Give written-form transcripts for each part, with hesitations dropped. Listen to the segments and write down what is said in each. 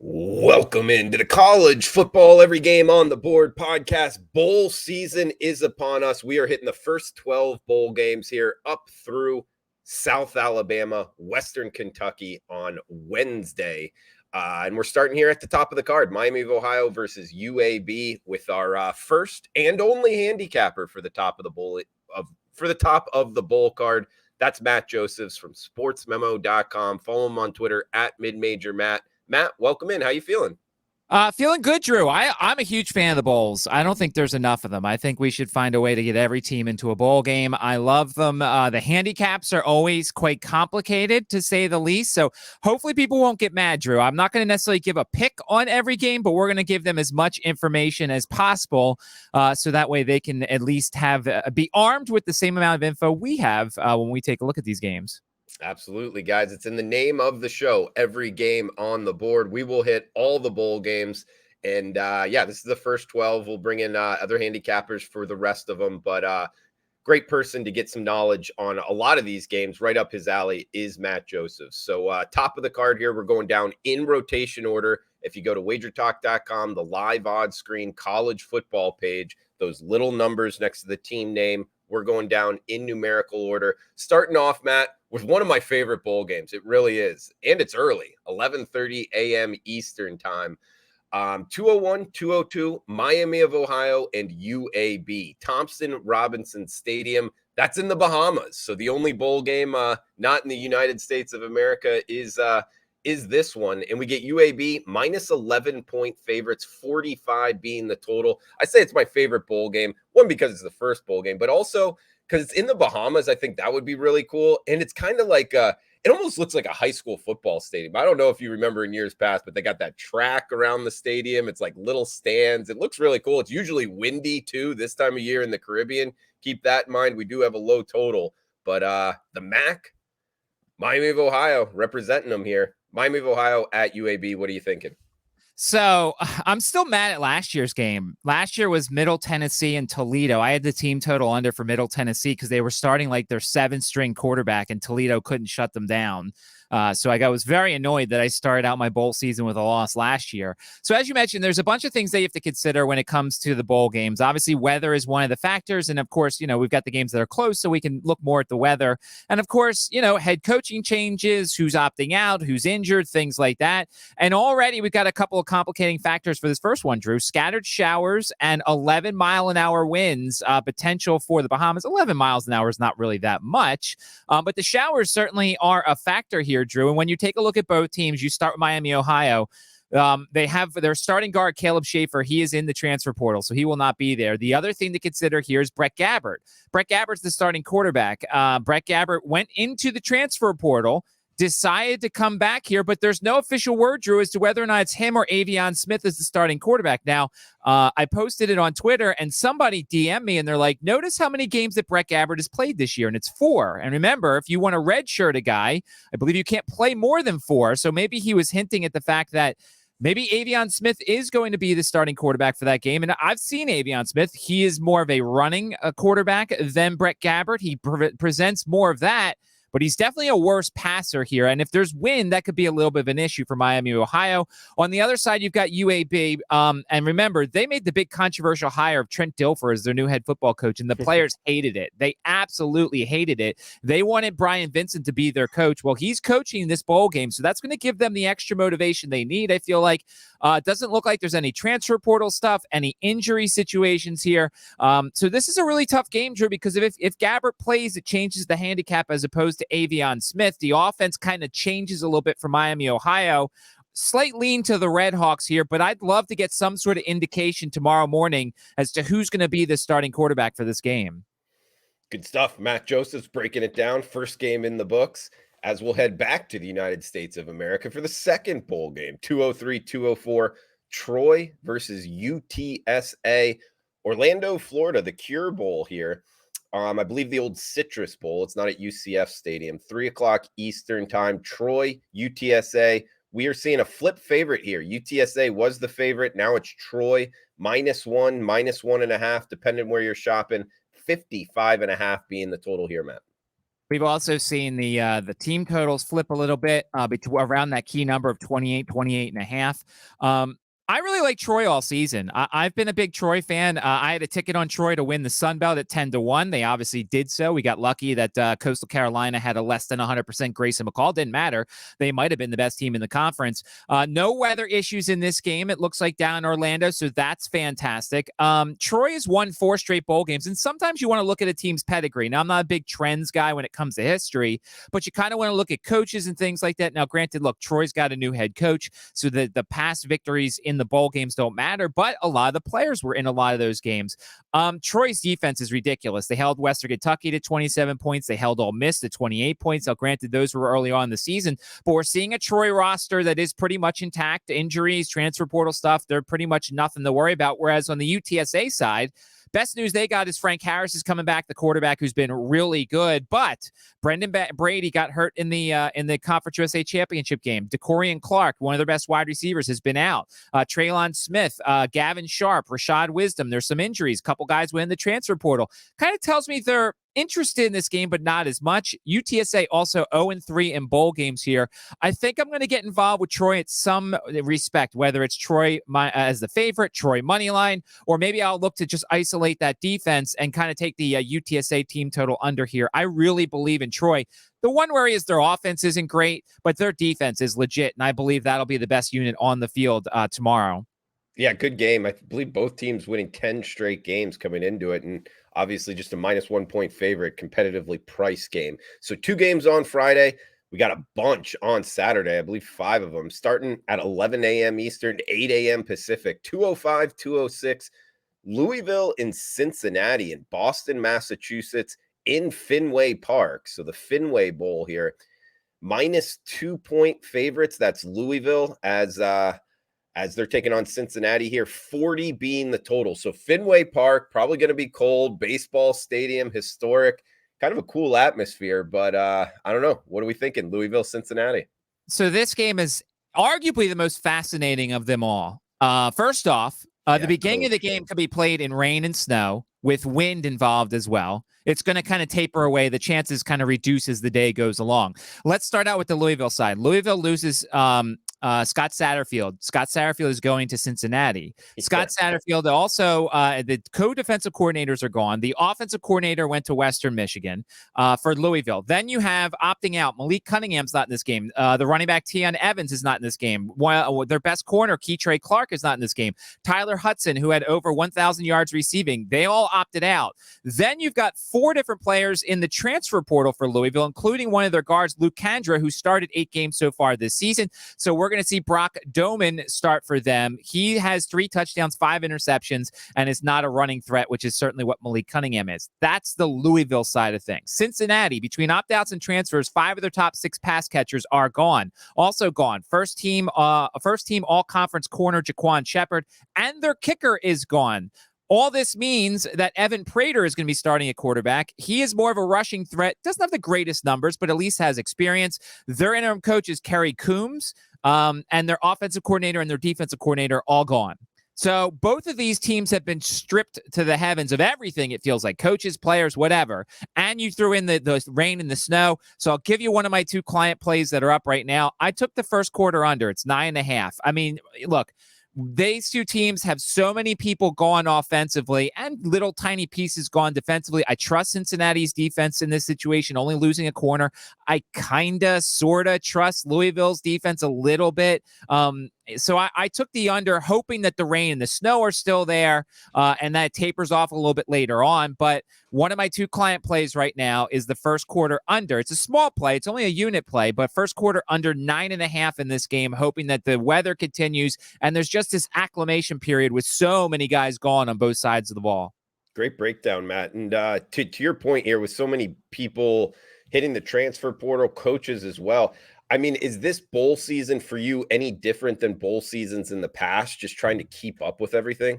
Welcome into the college football every game on the board podcast. Bowl season is upon us. We are hitting the first 12 bowl games here up through South Alabama, Western Kentucky on Wednesday. And we're starting here at the top of the card, Miami of Ohio versus UAB, with our first and only handicapper for the top of the bowl card. That's Matt Josephs from sportsmemo.com. Follow him on Twitter at midmajormatt. Matt, welcome in. How you feeling? Feeling good, Drew. I'm a huge fan of the bowls. I don't think there's enough of them. I think we should find a way to get every team into a bowl game. I love them. The handicaps are always quite complicated, to say the least. So hopefully people won't get mad, Drew. I'm not going to necessarily give a pick on every game, but we're going to give them as much information as possible so that way they can at least be armed with the same amount of info we have when we take a look at these games. Absolutely, guys. It's in the name of the show. Every game on the board. We will hit all the bowl games. And this is the first 12. We'll bring in other handicappers for the rest of them. But great person to get some knowledge on a lot of these games. Right up his alley is Matt Joseph. So top of the card here, we're going down in rotation order. If you go to wagertalk.com, the live odds screen college football page, those little numbers next to the team name, we're going down in numerical order. Starting off, Matt, with one of my favorite bowl games. It really is. And it's early, 11:30 a.m. Eastern time. 201, 202, Miami of Ohio, and UAB. Thompson-Robinson Stadium. That's in the Bahamas. So the only bowl game not in the United States of America is this one. And we get UAB minus 11-point favorites, 45 being the total. I say it's my favorite bowl game. One, because it's the first bowl game, but also because it's in the Bahamas. I think that would be really cool. And it's kind of like it almost looks like a high school football stadium. I don't know if you remember in years past, but they got that track around the stadium. It's like little stands. It looks really cool. It's usually windy too this time of year in the Caribbean. Keep that in mind. We do have a low total, but the MAC, Miami of Ohio, representing them here. Miami of Ohio at UAB. What are you thinking? So I'm still mad at last year's game. Last year was Middle Tennessee and Toledo. I had the team total under for Middle Tennessee because they were starting like their 7th-string quarterback and Toledo couldn't shut them down. So I was very annoyed that I started out my bowl season with a loss last year. So as you mentioned, there's a bunch of things that you have to consider when it comes to the bowl games. Obviously, weather is one of the factors. And of course, we've got the games that are close, so we can look more at the weather. And of course, head coaching changes, who's opting out, who's injured, things like that. And already we've got a couple of complicating factors for this first one, Drew. Scattered showers and 11-mile-an-hour winds potential for the Bahamas. 11 miles an hour is not really that much, but the showers certainly are a factor here, Drew. And when you take a look at both teams, you start with Miami, Ohio. They have their starting guard, Caleb Schaefer. He is in the transfer portal, so he will not be there. The other thing to consider here is Brett Gabbert. Brett Gabbert's the starting quarterback. Brett Gabbert went into the transfer portal, decided to come back here, but there's no official word, Drew, as to whether or not it's him or Avion Smith as the starting quarterback. Now, I posted it on Twitter, and somebody DM'd me, and they're like, notice how many games that Brett Gabbert has played this year, and it's 4. And remember, if you want to redshirt a guy, I believe you can't play more than 4, so maybe he was hinting at the fact that maybe Avion Smith is going to be the starting quarterback for that game. And I've seen Avion Smith. He is more of a running quarterback than Brett Gabbert. He presents more of that, but he's definitely a worse passer here. And if there's wind, that could be a little bit of an issue for Miami, Ohio. On the other side, you've got UAB. And remember, they made the big controversial hire of Trent Dilfer as their new head football coach, and the players hated it. They absolutely hated it. They wanted Brian Vincent to be their coach. Well, he's coaching this bowl game, so that's going to give them the extra motivation they need, I feel like. It doesn't look like there's any transfer portal stuff, any injury situations here. So this is a really tough game, Drew, because if Gabbert plays, it changes the handicap as opposed to Avion Smith. The offense kind of changes a little bit for Miami, Ohio. Slight lean to the Red Hawks here, but I'd love to get some sort of indication tomorrow morning as to who's going to be the starting quarterback for this game. Good stuff. Matt Joseph's breaking it down. First game in the books, as we'll head back to the United States of America for the second bowl game. 203-204, Troy versus UTSA. Orlando, Florida, the Cure Bowl here. I believe the old Citrus Bowl. It's not at UCF Stadium. 3 o'clock Eastern time. Troy, UTSA. We are seeing a flip favorite here. UTSA was the favorite. Now it's Troy, -1, -1.5, depending where you're shopping. 55.5 being the total here, Matt. We've also seen the team totals flip a little bit around that key number of 28.5. I really like Troy all season. I've been a big Troy fan. I had a ticket on Troy to win the Sun Belt at 10-1. They obviously did so. We got lucky that Coastal Carolina had a less than 100% Grayson McCall. Didn't matter. They might have been the best team in the conference. No weather issues in this game. It looks like down in Orlando, so that's fantastic. Troy has won 4 straight bowl games, and sometimes you want to look at a team's pedigree. Now, I'm not a big trends guy when it comes to history, but you kind of want to look at coaches and things like that. Now, granted, look, Troy's got a new head coach, so the past victories in the bowl games don't matter, but a lot of the players were in a lot of those games. Troy's defense is ridiculous. They held Western Kentucky to 27 points. They held Ole Miss to 28 points. Now, granted, those were early on in the season, but we're seeing a Troy roster that is pretty much intact. Injuries, transfer portal stuff, they're pretty much nothing to worry about. Whereas on the UTSA side, best news they got is Frank Harris is coming back, the quarterback who's been really good. But Brendan Brady got hurt in the Conference USA Championship game. DeCorian Clark, one of their best wide receivers, has been out. Traylon Smith, Gavin Sharp, Rashad Wisdom. There's some injuries. Couple guys went in the transfer portal. Kind of tells me they're interested in this game, but not as much. UTSA also 0-3 in bowl games here. I think I'm going to get involved with Troy at some respect, whether it's Troy as the favorite, Troy money line, or maybe I'll look to just isolate that defense and kind of take the UTSA team total under here. I really believe in Troy. The one worry is their offense isn't great, but their defense is legit, and I believe that'll be the best unit on the field tomorrow. Yeah, good game. I believe both teams winning 10 straight games coming into it, and obviously just a -1 point favorite, competitively priced game. So 2 games on Friday. We got a bunch on Saturday, I believe 5 of them, starting at 11 a.m. Eastern, 8 a.m. Pacific, 2:05, 2:06. Louisville in Cincinnati, in Boston, Massachusetts, in Fenway Park. So the Fenway Bowl here, -2 point favorites. That's Louisville as they're taking on Cincinnati here, 40 being the total. So Fenway Park, probably going to be cold, baseball stadium, historic, kind of a cool atmosphere, but I don't know. What are we thinking? Louisville, Cincinnati. So this game is arguably the most fascinating of them all. First off, the beginning of the game could be played in rain and snow with wind involved as well. It's going to kind of taper away. The chances kind of reduce as the day goes along. Let's start out with the Louisville side. Louisville loses Scott Satterfield. Scott Satterfield is going to Cincinnati. Scott Satterfield also, the co-defensive coordinators are gone. The offensive coordinator went to Western Michigan for Louisville. Then you have opting out. Malik Cunningham's not in this game. The running back Tion Evans is not in this game. Their best corner, Keytre Clark, is not in this game. Tyler Hudson, who had over 1,000 yards receiving, they all opted out. Then you've got 4 different players in the transfer portal for Louisville, including one of their guards, Luke Kandra, who started 8 games so far this season. So we're going to see Brock Doman start for them. He has 3 touchdowns, 5 interceptions, and is not a running threat, which is certainly what Malik Cunningham is. That's the Louisville side of things. Cincinnati, between opt-outs and transfers, 5 of their top 6 pass catchers are gone. Also gone. First team all-conference corner Jaquan Shepard, and their kicker is gone. All this means that Evan Prater is going to be starting at quarterback. He is more of a rushing threat. Doesn't have the greatest numbers, but at least has experience. Their interim coach is Kerry Coombs, and their offensive coordinator and their defensive coordinator all gone. So both of these teams have been stripped to the heavens of everything, it feels like, coaches, players, whatever. And you threw in the rain and the snow. So I'll give you one of my 2 client plays that are up right now. I took the first quarter under. It's 9.5. I mean, look, these 2 teams have so many people gone offensively and little tiny pieces gone defensively. I trust Cincinnati's defense in this situation, only losing a corner. I sort of trust Louisville's defense a little bit. So I took the under, hoping that the rain and the snow are still there, and that tapers off a little bit later on. But one of my 2 client plays right now is the first quarter under. It's a small play. It's only a unit play, but first quarter under 9.5 in this game, hoping that the weather continues. And there's just this acclimation period with so many guys gone on both sides of the ball. Great breakdown, Matt. And to your point here, with so many people hitting the transfer portal, coaches as well, I mean, is this bowl season for you any different than bowl seasons in the past, just trying to keep up with everything?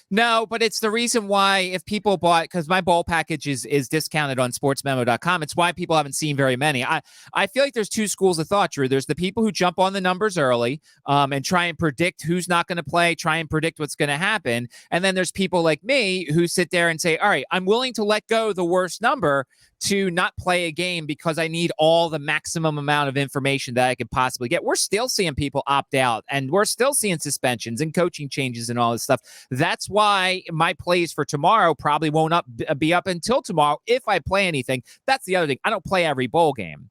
No, but it's the reason why, if people bought, because my bowl package is discounted on sportsmemo.com, it's why people haven't seen very many. I feel like there's 2 schools of thought, Drew. There's the people who jump on the numbers early and try and predict who's not going to play, try and predict what's going to happen. And then there's people like me who sit there and say, all right, I'm willing to let go the worst number to not play a game because I need all the maximum amount of information that I could possibly get. We're still seeing people opt out, and we're still seeing suspensions and coaching changes and all this stuff. That's why my plays for tomorrow probably won't be up until tomorrow if I play anything. That's the other thing. I don't play every bowl game.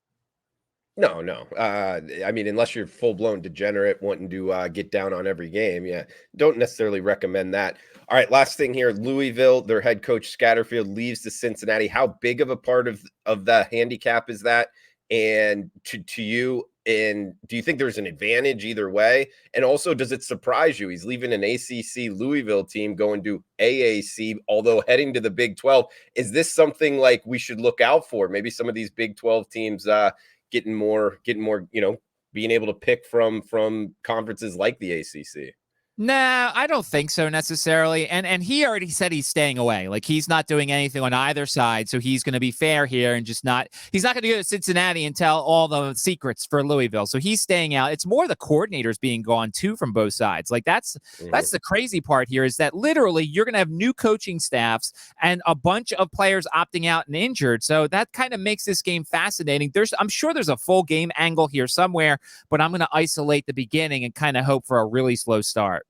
No. I mean, unless you're full-blown degenerate wanting to get down on every game, yeah, don't necessarily recommend that. All right, last thing here. Louisville, their head coach Scatterfield leaves to Cincinnati. How big of a part of the handicap is that? And to you, and do you think there's an advantage either way? And also, does it surprise you? He's leaving an ACC Louisville team going to AAC, although heading to the Big 12. Is this something like we should look out for? Maybe some of these Big 12 teams getting more, being able to pick from conferences like the ACC. Nah, I don't think so necessarily. And he already said he's staying away. Like, he's not doing anything on either side. So he's going to be fair here and he's not going to go to Cincinnati and tell all the secrets for Louisville. So he's staying out. It's more the coordinators being gone too from both sides. Like, that's the crazy part here, is that literally you're going to have new coaching staffs and a bunch of players opting out and injured. So that kind of makes this game fascinating. I'm sure there's a full game angle here somewhere, but I'm going to isolate the beginning and kind of hope for a really slow start.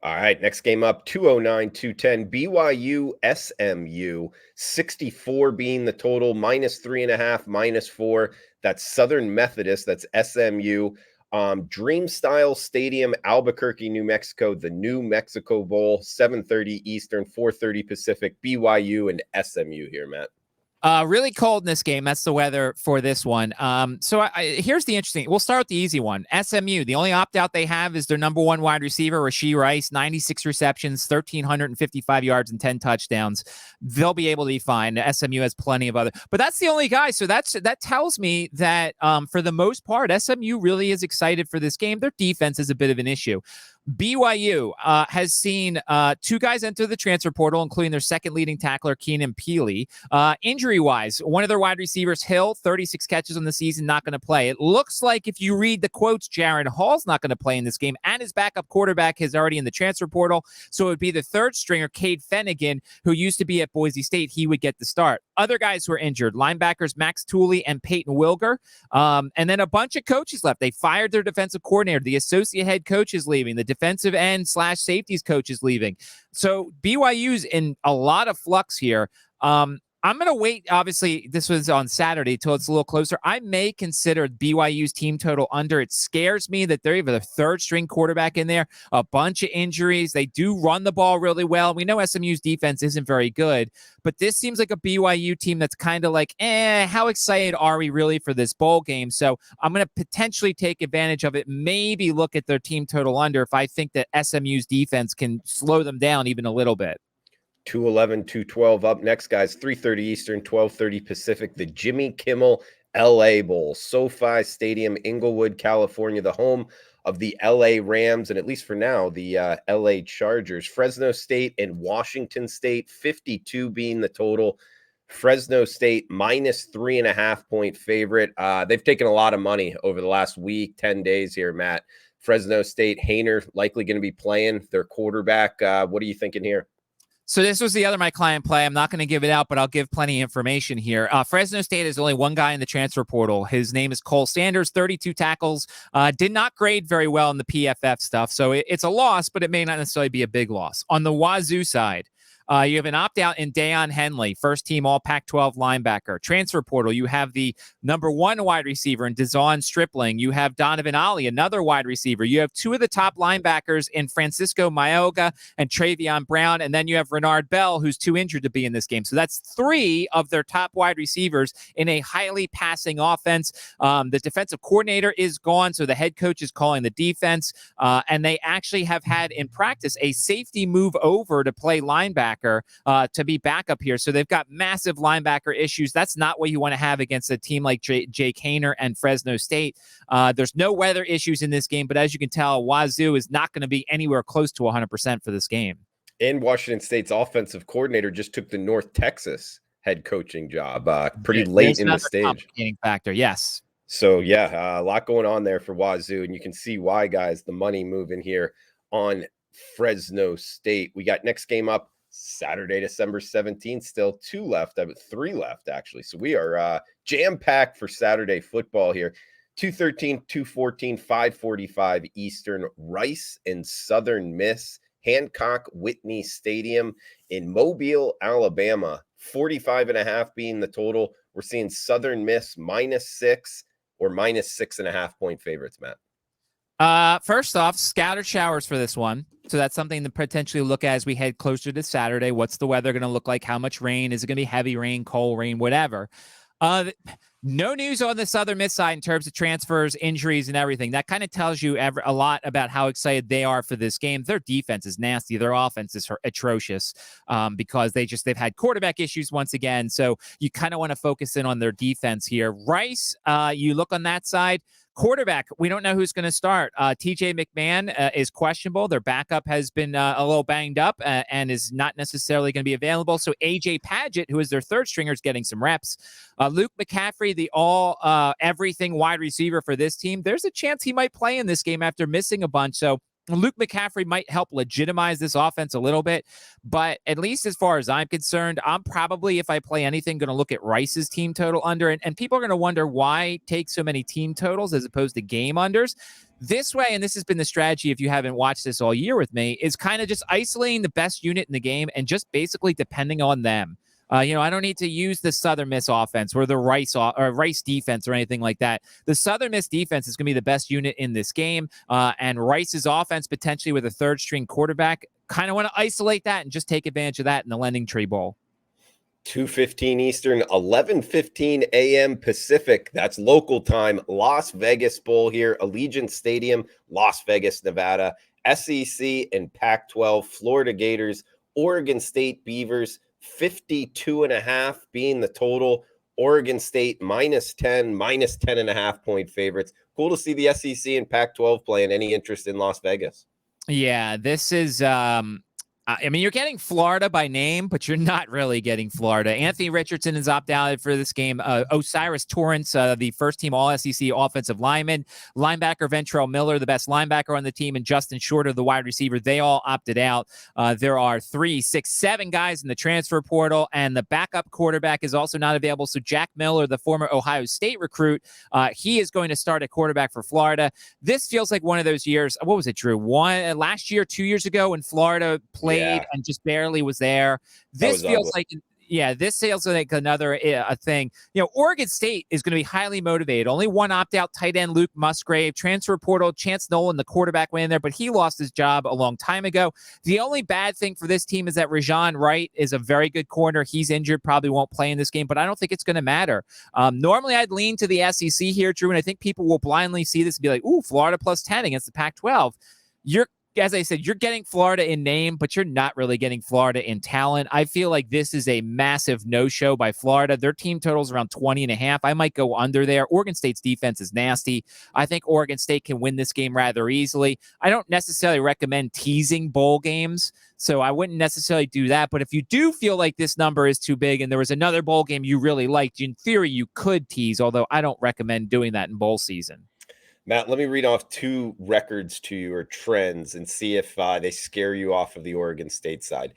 All right, next game up, 209-210, BYU SMU, 64 being the total, -3.5, -4. That's Southern Methodist, that's SMU. Dream Style Stadium, Albuquerque, New Mexico, the New Mexico Bowl, 7:30 Eastern, 4:30 Pacific, BYU and SMU here, Matt. Really cold in this game. That's the weather for this one. So here's the interesting. We'll start with the easy one. SMU, the only opt-out they have is their number one wide receiver, Rashee Rice, 96 receptions, 1,355 yards, and 10 touchdowns. They'll be able to be fine. SMU has plenty of other, but that's the only guy. So that tells me that for the most part, SMU really is excited for this game. Their defense is a bit of an issue. BYU has seen two guys enter the transfer portal, including their second leading tackler, Keenan Peely. Injury-wise, one of their wide receivers, Hill, 36 catches on the season, not going to play. It looks like, if you read the quotes, Jaron Hall's not going to play in this game, and his backup quarterback is already in the transfer portal. So it would be the third stringer, Cade Fennegan, who used to be at Boise State. He would get the start. Other guys who are injured, linebackers Max Tooley and Peyton Wilger. And then a bunch of coaches left. They fired their defensive coordinator. The associate head coach is leaving. The defensive end / safeties coach is leaving. So BYU's in a lot of flux here. I'm going to wait. Obviously, this was on Saturday till it's a little closer. I may consider BYU's team total under. It scares me that they're even a third string quarterback in there, a bunch of injuries. They do run the ball really well. We know SMU's defense isn't very good, but this seems like a BYU team that's kind of like, how excited are we really for this bowl game? So I'm going to potentially take advantage of it, maybe look at their team total under if I think that SMU's defense can slow them down even a little bit. 211, 212 up next, guys. 3:30 Eastern, 12:30 Pacific. The Jimmy Kimmel LA Bowl, SoFi Stadium, Inglewood, California, the home of the LA Rams, and at least for now, the LA Chargers. Fresno State and Washington State, 52 being the total. Fresno State -3.5 point favorite. They've taken a lot of money over the last week, 10 days here, Matt. Fresno State, Hainer likely going to be playing their quarterback. What are you thinking here? So this was the other my client play. I'm not going to give it out, but I'll give plenty of information here. Fresno State has only one guy in the transfer portal. His name is Cole Sanders, 32 tackles. Did not grade very well in the PFF stuff. So it's a loss, but it may not necessarily be a big loss. On the Wazoo side, you have an opt-out in Deion Henley, first-team All-Pac-12 linebacker. Transfer portal, you have the number one wide receiver in Dazon Stripling. You have Donovan Ollie, another wide receiver. You have two of the top linebackers in Francisco Mayoga and Travion Brown, and then you have Renard Bell, who's too injured to be in this game. So that's three of their top wide receivers in a highly passing offense. The defensive coordinator is gone, so the head coach is calling the defense, and they actually have had in practice a safety move over to play linebacker. To be backup here. So they've got massive linebacker issues. That's not what you want to have against a team like Jake Hainer and Fresno State. There's no weather issues in this game, but as you can tell, Wazoo is not going to be anywhere close to 100% for this game. And Washington State's offensive coordinator just took the North Texas head coaching job pretty late in the stage. Factor, yes. So, yeah, a lot going on there for Wazoo, and you can see why, guys, the money moving here on Fresno State. We got next game up, Saturday, December 17th, still 2 left. I have 3 left, actually. So we are jam-packed for Saturday football here. 2:13, 2:14, 5:45 Eastern, Rice and Southern Miss, Hancock Whitney Stadium in Mobile, Alabama. 45.5 being the total. We're seeing Southern Miss -6 or -6.5 point favorites, Matt. First off, scattered showers for this one. So that's something to potentially look at as we head closer to Saturday. What's the weather going to look like? How much rain? Is it going to be heavy rain, cold rain, whatever? No news on the Southern Miss side in terms of transfers, injuries, and everything. That kind of tells you a lot about how excited they are for this game. Their defense is nasty. Their offense is atrocious because they've had quarterback issues once again. So you kind of want to focus in on their defense here. Rice, you look on that side. Quarterback, we don't know who's going to start. TJ McMahon is questionable. Their backup has been a little banged up and is not necessarily going to be available. So AJ Padgett, who is their third stringer, is getting some reps. Luke McCaffrey, the everything wide receiver for this team, there's a chance he might play in this game after missing a bunch. So Luke McCaffrey might help legitimize this offense a little bit, but at least as far as I'm concerned, I'm probably, if I play anything, going to look at Rice's team total under, and people are going to wonder why take so many team totals as opposed to game unders. This way, and this has been the strategy if you haven't watched this all year with me, is kind of just isolating the best unit in the game and just basically depending on them. I don't need to use the Southern Miss offense or the Rice defense or anything like that. The Southern Miss defense is going to be the best unit in this game, and Rice's offense potentially with a third-string quarterback. Kind of want to isolate that and just take advantage of that in the Lending Tree Bowl. 2:15 Eastern, 11:15 a.m. Pacific. That's local time. Las Vegas Bowl here, Allegiant Stadium, Las Vegas, Nevada. SEC and Pac-12, Florida Gators, Oregon State Beavers. 52.5 being the total. Oregon State -10, -10.5 point favorites. Cool to see the SEC and Pac-12 playing. Any interest in Las Vegas? Yeah, this is you're getting Florida by name, but you're not really getting Florida. Anthony Richardson is opted out for this game. Osiris Torrance, the first-team All-SEC offensive lineman. Linebacker Ventrell Miller, the best linebacker on the team, and Justin Shorter, the wide receiver. They all opted out. There are 3, 6, 7 guys in the transfer portal, and the backup quarterback is also not available. So Jack Miller, the former Ohio State recruit, he is going to start at quarterback for Florida. This feels like one of those years. What was it, Drew? Last year, 2 years ago, when Florida played and just barely was there. This feels like another thing. Oregon State is going to be highly motivated. Only one opt-out tight end, Luke Musgrave. Transfer portal, Chance Nolan, the quarterback, went in there, but he lost his job a long time ago. The only bad thing for this team is that Rajon Wright is a very good corner. He's injured, probably won't play in this game, but I don't think it's going to matter. Normally, I'd lean to the SEC here, Drew, and I think people will blindly see this and be like, ooh, Florida +10 against the Pac-12. As I said, you're getting Florida in name, but you're not really getting Florida in talent. I feel like this is a massive no-show by Florida. Their team total's around 20.5. I might go under there. Oregon State's defense is nasty. I think Oregon State can win this game rather easily. I don't necessarily recommend teasing bowl games, so I wouldn't necessarily do that. But if you do feel like this number is too big and there was another bowl game you really liked, in theory, you could tease, although I don't recommend doing that in bowl season. Matt, let me read off 2 records to you, or trends, and see if they scare you off of the Oregon State side.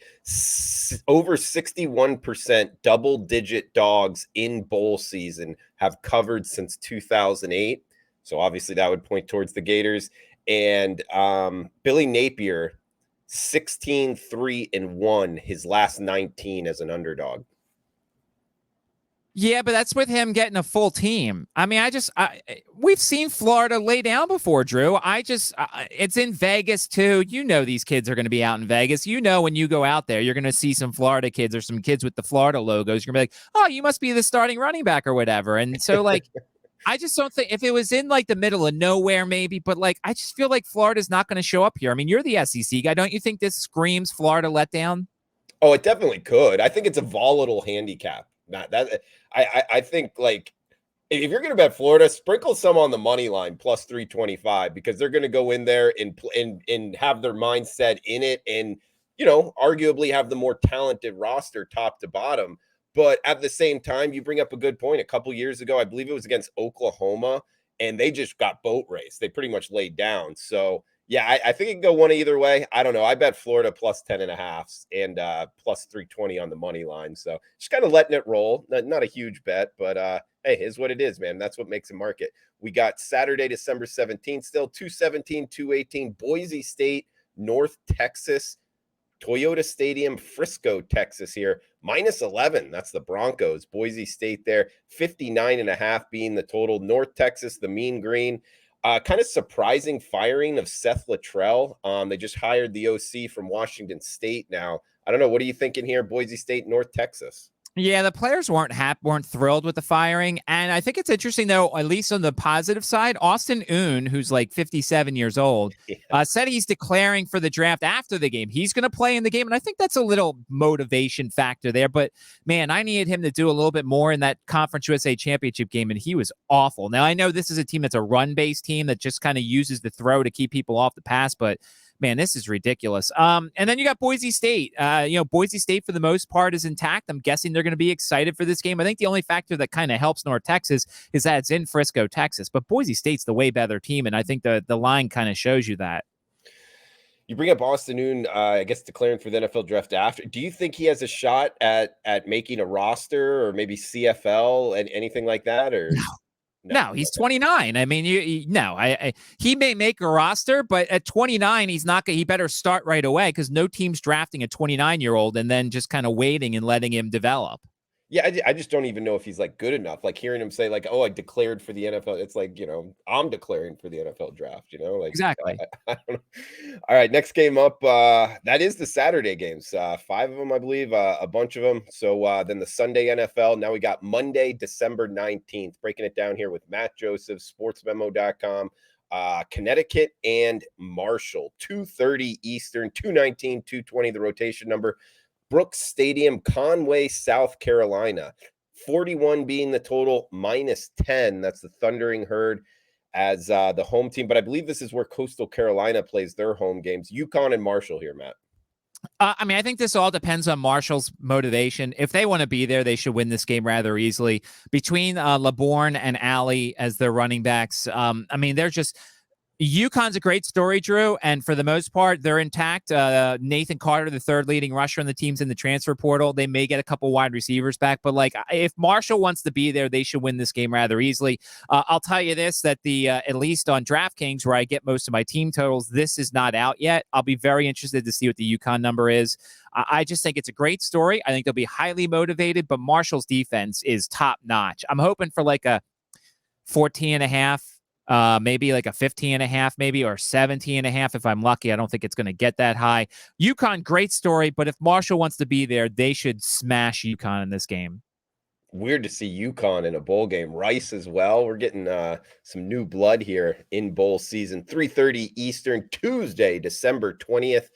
Over 61% double-digit dogs in bowl season have covered since 2008. So obviously that would point towards the Gators. And Billy Napier, 16-3-1, his last 19 as an underdog. Yeah, but that's with him getting a full team. I mean, we've seen Florida lay down before, Drew. It's in Vegas too. These kids are going to be out in Vegas. When you go out there, you're going to see some Florida kids or some kids with the Florida logos. You're going to be like, oh, you must be the starting running back or whatever. And so, I just don't think, if it was in the middle of nowhere, maybe, but I just feel like Florida's not going to show up here. I mean, you're the SEC guy. Don't you think this screams Florida letdown? Oh, it definitely could. I think it's a volatile handicap. I think if you're going to bet Florida, sprinkle some on the money line +325, because they're going to go in there and have their mindset in it, and arguably have the more talented roster top to bottom. But at the same time, you bring up a good point. A couple years ago, I believe it was against Oklahoma, and they just got boat raced. They pretty much laid down. So Yeah, I think it can go one either way. I don't know. I bet Florida plus 10.5 and plus 320 on the money line. So just kind of letting it roll. Not a huge bet, but hey, is what it is, man. That's what makes a market. We got Saturday, December 17th, still 217, 218, Boise State, North Texas, Toyota Stadium, Frisco, Texas here. Minus 11. That's the Broncos. Boise State there. 59.5 being the total. North Texas, the mean green. Kind of surprising firing of Seth Luttrell. They just hired the OC from Washington State now. I don't know. What are you thinking here? Boise State, North Texas. Yeah, the players weren't thrilled with the firing, and I think it's interesting though. At least on the positive side, Austin Oon, who's like 57 years old, Yeah. said he's declaring for the draft after the game. He's going to play in the game, and I think that's a little motivation factor there. But man, I needed him to do a little bit more in that Conference USA Championship game, and he was awful. Now I know this is a team that's a run-based team that just kind of uses the throw to keep people off the pass, but man, this is ridiculous. And then you got Boise State. Boise State for the most part is intact. I'm guessing they're going to be excited for this game. I think the only factor that kind of helps North Texas is that it's in Frisco, Texas. But Boise State's the way better team, and I think the line kind of shows you that. You bring up Austin Noon, I guess declaring for the NFL draft after. Do you think he has a shot at making a roster or maybe CFL and anything like that? Or No, he's 29. I mean, he may make a roster, but at 29, he's not going. He better start right away because no team's drafting a 29-year-old and then just kind of waiting and letting him develop. Yeah, I just don't even know if he's like good enough. Like hearing him say like, "Oh, I declared for the NFL." It's like, I'm declaring for the NFL draft, like Exactly. I don't know. All right, next game up, that is the Saturday games. 5 of them, I believe, a bunch of them. So then the Sunday NFL. Now we got Monday, December 19th. Breaking it down here with Matt Joseph, sportsmemo.com. Connecticut and Marshall, 2:30 Eastern, 219, 220 the rotation number. Brooks Stadium, Conway, South Carolina. 41 being the total, minus 10. That's the Thundering Herd as the home team. But I believe this is where Coastal Carolina plays their home games. UConn and Marshall here, Matt. I think this all depends on Marshall's motivation. If they want to be there, they should win this game rather easily. Between Laborn and Alley as their running backs, they're just – UConn's a great story, Drew, and for the most part, they're intact. Nathan Carter, the third leading rusher on the team's in the transfer portal. They may get a couple wide receivers back, but if Marshall wants to be there, they should win this game rather easily. I'll tell you this, that at least on DraftKings, where I get most of my team totals, this is not out yet. I'll be very interested to see what the UConn number is. I just think it's a great story. I think they'll be highly motivated, but Marshall's defense is top notch. I'm hoping for like a 14.5. Maybe like a 15.5, maybe, or 17.5 if I'm lucky. I don't think it's going to get that high. UConn, great story, but if Marshall wants to be there, they should smash UConn in this game. Weird to see UConn in a bowl game. Rice as well. We're getting some new blood here in bowl season. 3:30 Eastern, Tuesday, December 20th.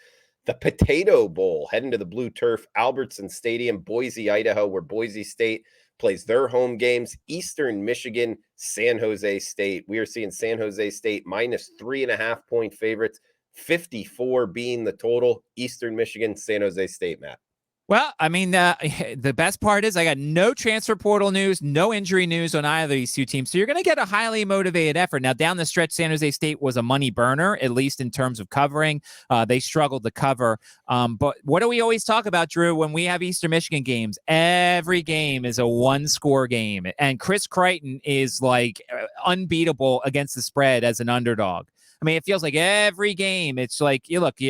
The Potato Bowl, heading to the blue turf, Albertson Stadium, Boise, Idaho, where Boise State plays their home games. Eastern Michigan, San Jose State. We are seeing San Jose State minus 3.5 point favorites, 54 being the total. Eastern Michigan, San Jose State, Matt. Well, the best part is I got no transfer portal news, no injury news on either of these two teams. So you're going to get a highly motivated effort. Now, down the stretch, San Jose State was a money burner, at least in terms of covering. They struggled to cover. But what do we always talk about, Drew, when we have Eastern Michigan games? Every game is a one-score game. And Chris Creighton is like unbeatable against the spread as an underdog. It feels like every game, it's like, they're like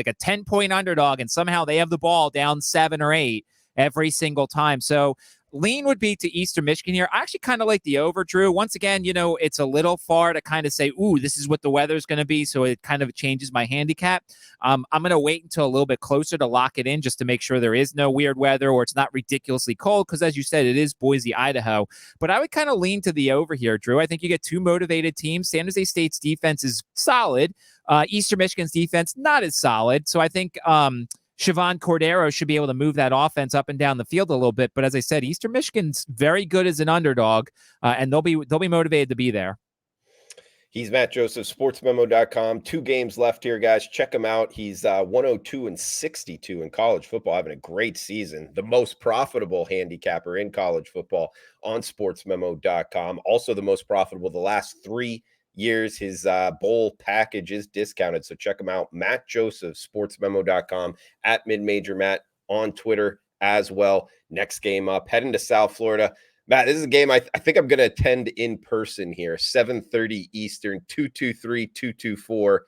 a 10-point underdog, and somehow they have the ball down 7 or 8 every single time. So lean would be to Eastern Michigan here. I actually kind of like the over, Drew. Once again, it's a little far to kind of say, ooh, this is what the weather's going to be, so it kind of changes my handicap. I'm going to wait until a little bit closer to lock it in just to make sure there is no weird weather or it's not ridiculously cold because, as you said, it is Boise, Idaho. But I would kind of lean to the over here, Drew. I think you get two motivated teams. San Jose State's defense is solid. Eastern Michigan's defense, not as solid. So I think Siobhan Cordero should be able to move that offense up and down the field a little bit. But as I said, Eastern Michigan's very good as an underdog, and they'll be motivated to be there. He's Matt Joseph, sportsmemo.com. 2 games left here, guys. Check him out. He's 102-62 in college football, having a great season. The most profitable handicapper in college football on sportsmemo.com. Also the most profitable the last 3 years. His bowl package is discounted, so check him out. Matt Joseph, sportsmemo.com, at midmajor Matt on Twitter as well. Next game up, heading to South Florida. Matt, this is a game I think I'm going to attend in person here. 7:30 Eastern, 224.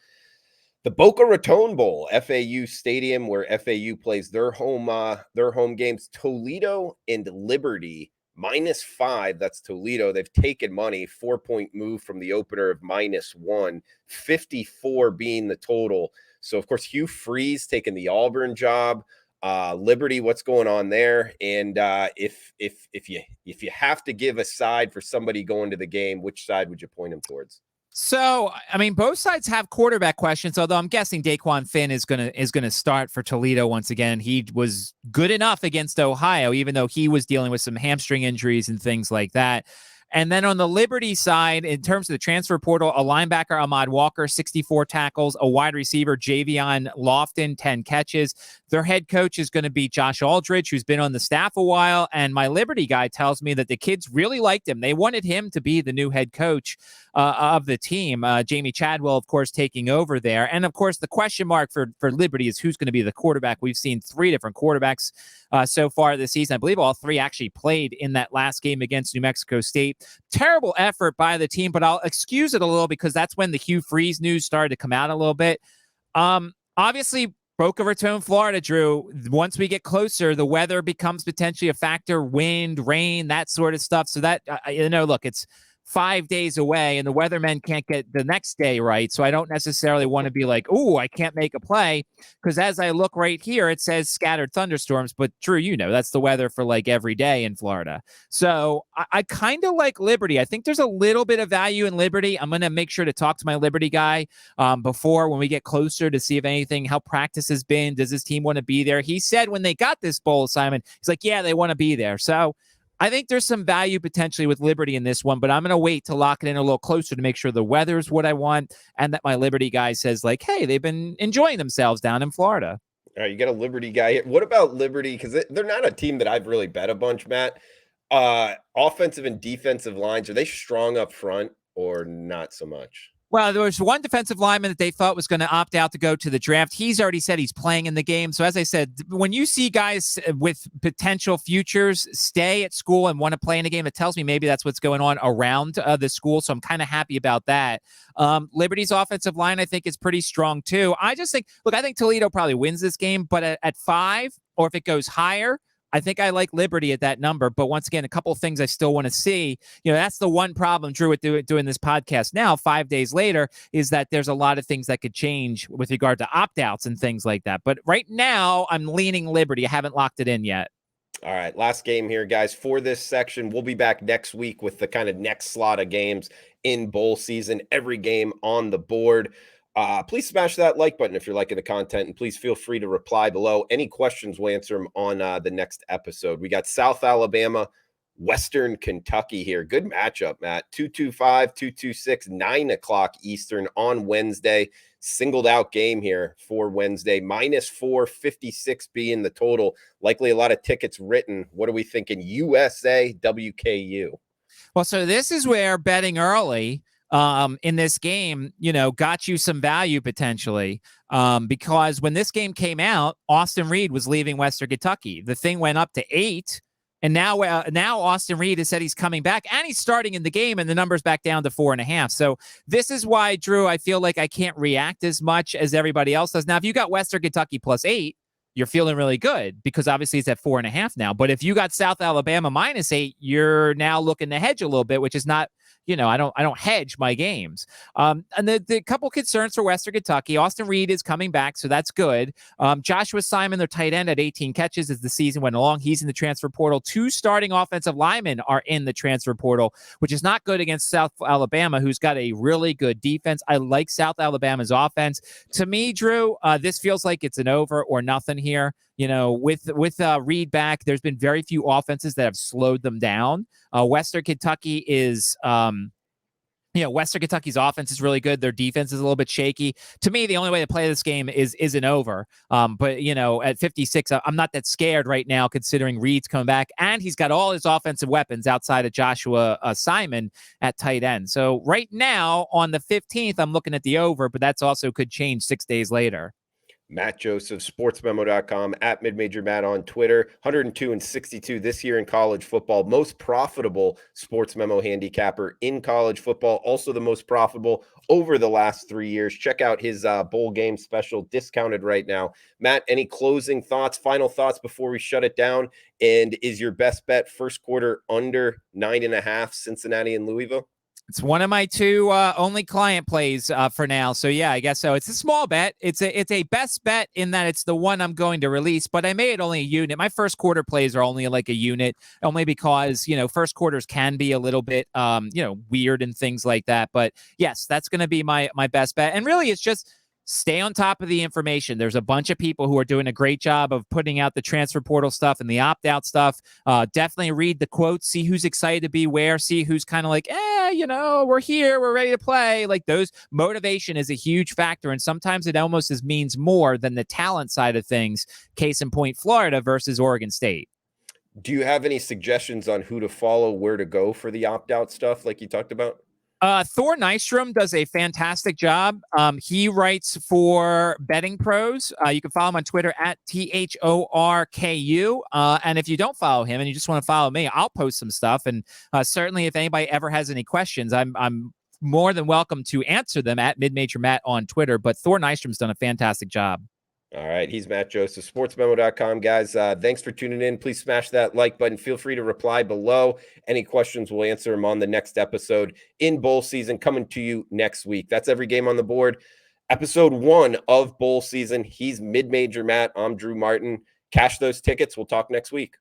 The Boca Raton Bowl, FAU Stadium, where FAU plays their home games. Toledo and Liberty, -5. That's Toledo. They've taken money, 4-point move from the opener of -1, 54 being the total. So, of course, Hugh Freeze taking the Auburn job. Liberty, what's going on there? And if you have to give a side for somebody going to the game, which side would you point them towards? So, I mean, both sides have quarterback questions, although I'm guessing Daquan Finn is gonna start for Toledo once again. He was good enough against Ohio, even though he was dealing with some hamstring injuries and things like that. And then on the Liberty side, in terms of the transfer portal, a linebacker, Ahmad Walker, 64 tackles, a wide receiver, Javion Lofton, 10 catches. Their head coach is going to be Josh Aldridge, who's been on the staff a while. And my Liberty guy tells me that the kids really liked him. They wanted him to be the new head coach of the team. Jamie Chadwell, of course, taking over there. And, of course, the question mark for Liberty is who's going to be the quarterback. We've seen 3 different quarterbacks so far this season. I believe all 3 actually played in that last game against New Mexico State. Terrible effort by the team, but I'll excuse it a little because that's when the Hugh Freeze news started to come out a little bit. Obviously, Boca Raton, Florida, Drew, once we get closer, the weather becomes potentially a factor, wind, rain, that sort of stuff. So that, look, it's 5 days away and the weathermen can't get the next day right. So I don't necessarily want to be like, oh, I can't make a play. Because as I look right here, it says scattered thunderstorms. But Drew, that's the weather for like every day in Florida. So I kind of like Liberty. I think there's a little bit of value in Liberty. I'm going to make sure to talk to my Liberty guy before when we get closer to see if anything, how practice has been. Does this team want to be there? He said when they got this bowl assignment, he's like, yeah, they want to be there. So I think there's some value potentially with Liberty in this one, but I'm going to wait to lock it in a little closer to make sure the weather's what I want and that my Liberty guy says like, hey, they've been enjoying themselves down in Florida. All right, you got a Liberty guy here. What about Liberty? Because they're not a team that I've really bet a bunch, Matt. Offensive and defensive lines, are they strong up front or not so much? Well, there was one defensive lineman that they thought was going to opt out to go to the draft. He's already said he's playing in the game. So as I said, when you see guys with potential futures stay at school and want to play in a game, it tells me maybe that's what's going on around the school. So I'm kind of happy about that. Liberty's offensive line, I think, is pretty strong too. I just think, I think Toledo probably wins this game, but at 5, or if it goes higher, I think I like Liberty at that number. But once again, a couple of things I still want to see. That's the one problem, Drew, with doing this podcast now, 5 days later, is that there's a lot of things that could change with regard to opt-outs and things like that. But right now, I'm leaning Liberty. I haven't locked it in yet. All right, last game here, guys, for this section. We'll be back next week with the kind of next slot of games in bowl season, every game on the board. Please smash that like button if you're liking the content, and please feel free to reply below. Any questions, we'll answer them on the next episode. We got South Alabama, Western Kentucky here. Good matchup, Matt. 225, 226, 9 o'clock Eastern on Wednesday. Singled out game here for Wednesday. -4, 56 being the total. Likely a lot of tickets written. What are we thinking? USA, WKU. Well, so this is where betting early in this game, got you some value potentially because when this game came out, Austin Reed was leaving Western Kentucky. The thing went up to 8, and now Austin Reed has said he's coming back, and he's starting in the game, and the number's back down to 4.5. So this is why, Drew, I feel like I can't react as much as everybody else does. Now, if you got Western Kentucky +8, you're feeling really good because obviously it's at 4.5 now. But if you got South Alabama -8, you're now looking to hedge a little bit, which is not, I don't hedge my games. And the couple concerns for Western Kentucky, Austin Reed is coming back, so that's good. Joshua Simon, their tight end, at 18 catches as the season went along. He's in the transfer portal. 2 starting offensive linemen are in the transfer portal, which is not good against South Alabama, who's got a really good defense. I like South Alabama's offense. To me, Drew, this feels like it's an over or nothing here. With Reed back, there's been very few offenses that have slowed them down. Western Kentucky is Western Kentucky's offense is really good. Their defense is a little bit shaky. To me, the only way to play this game is an over. But at 56, I'm not that scared right now, considering Reed's coming back, and he's got all his offensive weapons outside of Joshua Simon at tight end. So right now on the 15th, I'm looking at the over, but that's also could change 6 days later. Matt Joseph, sportsmemo.com, at Midmajor Matt on Twitter. 102-62 this year in college football. Most profitable Sports Memo handicapper in college football. Also the most profitable over the last 3 years. Check out his bowl game special, discounted right now. Matt, any closing thoughts, final thoughts before we shut it down? And is your best bet first quarter under 9.5, Cincinnati and Louisville? It's one of my two only client plays for now. So yeah, I guess so. It's a small bet. It's a best bet in that it's the one I'm going to release, but I made only a unit. My first quarter plays are only like a unit, only because, first quarters can be a little bit, weird and things like that. But yes, that's going to be my best bet. And really, it's just stay on top of the information. There's a bunch of people who are doing a great job of putting out the transfer portal stuff and the opt-out stuff. Definitely read the quotes, see who's excited to be where, see who's kind of like, we're here, we're ready to play. Like, those motivation is a huge factor, and sometimes it almost means more than the talent side of things. Case in point, Florida versus Oregon State. Do you have any suggestions on who to follow, where to go for the opt-out stuff like you talked about? Thor Nystrom does a fantastic job. He writes for Betting Pros. You can follow him on Twitter at THORKU. And if you don't follow him and you just want to follow me, I'll post some stuff. And certainly if anybody ever has any questions, I'm more than welcome to answer them at Midmajor Matt on Twitter. But Thor Nystrom's done a fantastic job. All right. He's Matt Joseph, sportsmemo.com. Guys, thanks for tuning in. Please smash that like button. Feel free to reply below. Any questions, we'll answer them on the next episode in bowl season, coming to you next week. That's every game on the board. Episode 1 of bowl season. He's Midmajor Matt. I'm Drew Martin. Cash those tickets. We'll talk next week.